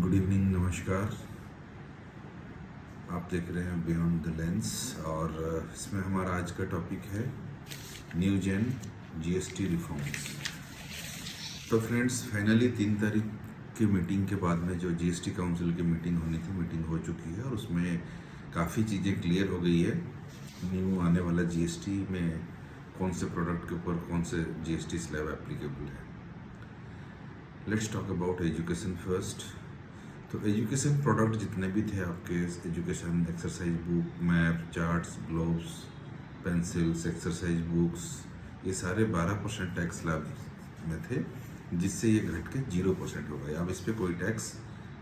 Good evening, नमस्कार। आप देख रहे हैं बियॉन्ड द लेंस और इसमें हमारा आज का टॉपिक है न्यू जेन जीएसटी रिफॉर्म्स। तो फ्रेंड्स, फाइनली 3 तारीख की मीटिंग के बाद में जो जीएसटी काउंसिल की मीटिंग होनी थी, मीटिंग हो चुकी है और उसमें काफ़ी चीज़ें क्लियर हो गई है। न्यू आने वाला जीएसटी में कौन से प्रोडक्ट के ऊपर कौन से जीएसटी स्लैब एप्लीकेबल है। Let's talk about education first. तो एजुकेशन प्रोडक्ट जितने भी थे आपके, education exercise book, map, charts, globes, pencils, exercise books, ये सारे 12% टैक्स स्लैब में थे, जिससे ये घट के 0% हो गया। अब इस पर कोई टैक्स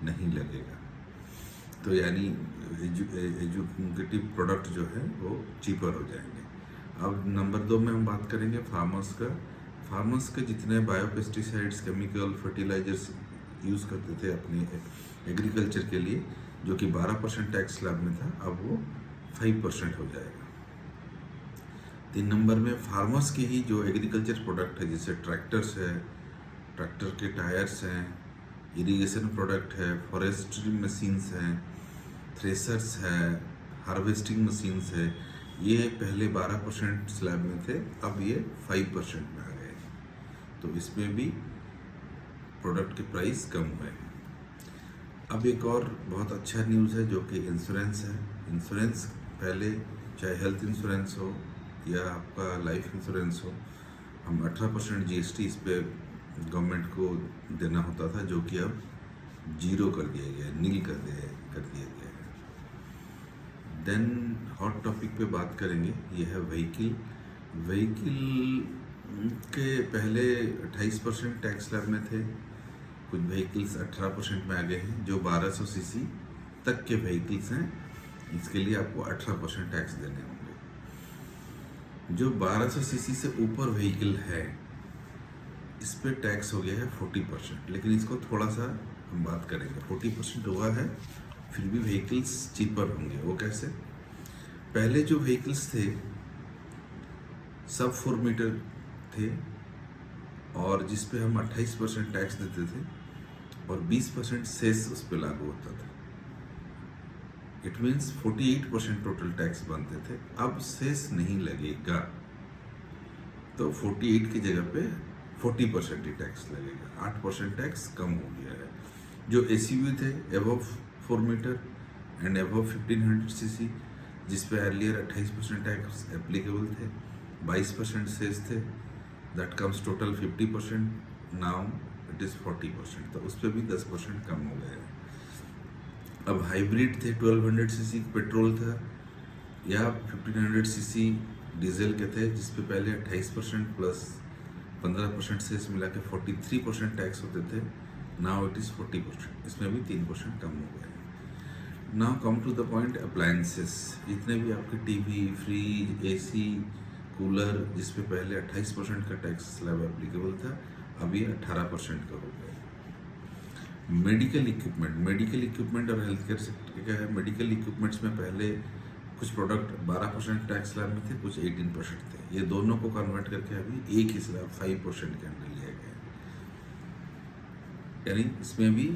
नहीं लगेगा। तो यानी एजुकेटिव प्रोडक्ट जो है वो चीपर हो जाएंगे। अब नंबर 2 में हम बात करेंगे फार्मर्स का। फार्मर्स के जितने बायोपेस्टिसाइड्स, केमिकल, फर्टिलाइजर्स यूज़ करते थे अपने एग्रीकल्चर के लिए, जो कि 12% टैक्स स्लैब में था, अब वो 5% हो जाएगा। 3 नंबर में फार्मर्स की ही जो एग्रीकल्चर प्रोडक्ट है, जैसे ट्रैक्टर्स है, ट्रैक्टर के टायर्स हैं, इरिगेशन प्रोडक्ट है, फॉरेस्ट्री मशीन्स हैं, थ्रेसर्स है, हार्वेस्टिंग मशीन्स है, ये पहले 12% स्लैब में थे, अब ये 5% में आ गए। तो इसमें भी प्रोडक्ट के प्राइस कम हुए। अब एक और बहुत अच्छा न्यूज़ है जो कि इंश्योरेंस है। इंश्योरेंस पहले चाहे हेल्थ इंश्योरेंस हो या आपका लाइफ इंश्योरेंस हो, हम 18% जीएसटी इस पे गवर्नमेंट को देना होता था, जो कि अब 0 कर दिया गया है, नील कर दिया गया है। देन हॉट टॉपिक पे बात करेंगे, ये है व्हीकल के पहले 28% टैक्स स्लैब में थे, कुछ व्हीकल्स 18% में आ गए हैं। जो 1200 सीसी तक के व्हीकल्स हैं, इसके लिए आपको 18% टैक्स देने होंगे। जो 1200 सीसी से ऊपर व्हीकल है, इस पे टैक्स हो गया है 40%, लेकिन इसको थोड़ा सा हम बात करेंगे। 40% हुआ है, फिर भी व्हीकल्स चीपर होंगे। वो कैसे? पहले जो व्हीकल्स थे सब 4 मीटर थे और जिस पे हम 28% टैक्स देते थे और 20% सेस उस पर लागू होता था। इट मीन्स 48% टोटल टैक्स बनते थे। अब सेस नहीं लगेगा, तो 48 की जगह पे 40% ही टैक्स लगेगा। 8% टैक्स कम हो गया है। जो एसयूवी थे above 4 metre and above 1500 CC, जिस पे अर्लियर 28% टैक्स एप्लीकेबल थे, 22% सेस थे, that comes total 50%, now it is 40%, तो उस पर भी 10% कम हो गया है। अब हाइब्रिड थे, 1200 सीसी पेट्रोल था या 1500 सीसी डीजल के थे, जिस पे पहले 28% प्लस 15% सेस मिला के 43% टैक्स होते थे, नाउ इट इज़ 40%, इसमें भी 3% कम हो गया है। Now come to the point, appliances, जितने भी आपके टीवी, फ्रिज, एसी, कूलर, जिस पे पहले 28% का टैक्स स्लैब एप्लीकेबल था, अब ये 18% का हो गया। मेडिकल इक्विपमेंट और हेल्थ केयर सेक्टर का है। मेडिकल इक्विपमेंट्स में पहले कुछ प्रोडक्ट 12% टैक्स स्लैब में थे, कुछ 18% थे। ये दोनों को कन्वर्ट करके अभी एक ही स्लैब 5% के अंदर लिया गया है। यानी इसमें भी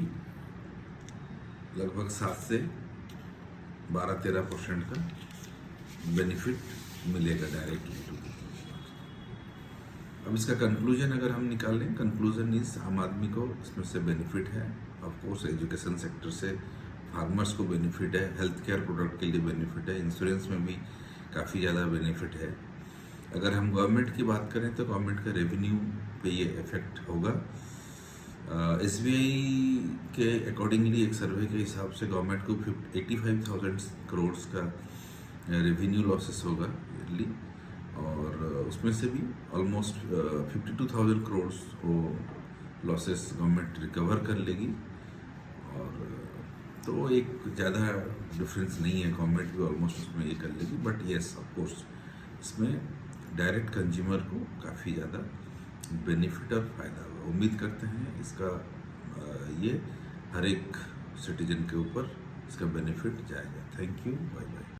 लगभग 7 से 12-13% का बेनिफिट मिलेगा डायरेक्टली। अब इसका कंक्लूजन अगर हम निकालें, कंक्लूजन इज आम आदमी को इसमें से बेनिफिट है। ऑफ कोर्स एजुकेशन सेक्टर से फार्मर्स को बेनिफिट है, हेल्थ केयर प्रोडक्ट के लिए बेनिफिट है, इंश्योरेंस में भी काफ़ी ज़्यादा बेनिफिट है। अगर हम गवर्नमेंट की बात करें तो गवर्नमेंट का रेवेन्यू पे ये इफेक्ट होगा। एसबीआई के अकॉर्डिंगली एक सर्वे के हिसाब से गवर्नमेंट को 85,000 करोड़ का रेवेन्यू लॉसेस होगा ईयरली, और उसमें से भी ऑलमोस्ट 52,000 करोड़ को लॉसेस गवर्नमेंट रिकवर कर लेगी। और तो एक ज़्यादा डिफरेंस नहीं है, गवर्नमेंट भी ऑलमोस्ट उसमें ये कर लेगी। बट येस, ऑफ कोर्स इसमें डायरेक्ट कंज्यूमर को काफ़ी ज़्यादा बेनिफिट और फ़ायदा होगा। उम्मीद करते हैं इसका ये हर एक सिटीजन के ऊपर इसका बेनिफिट जाएगा। Thank you, bye bye.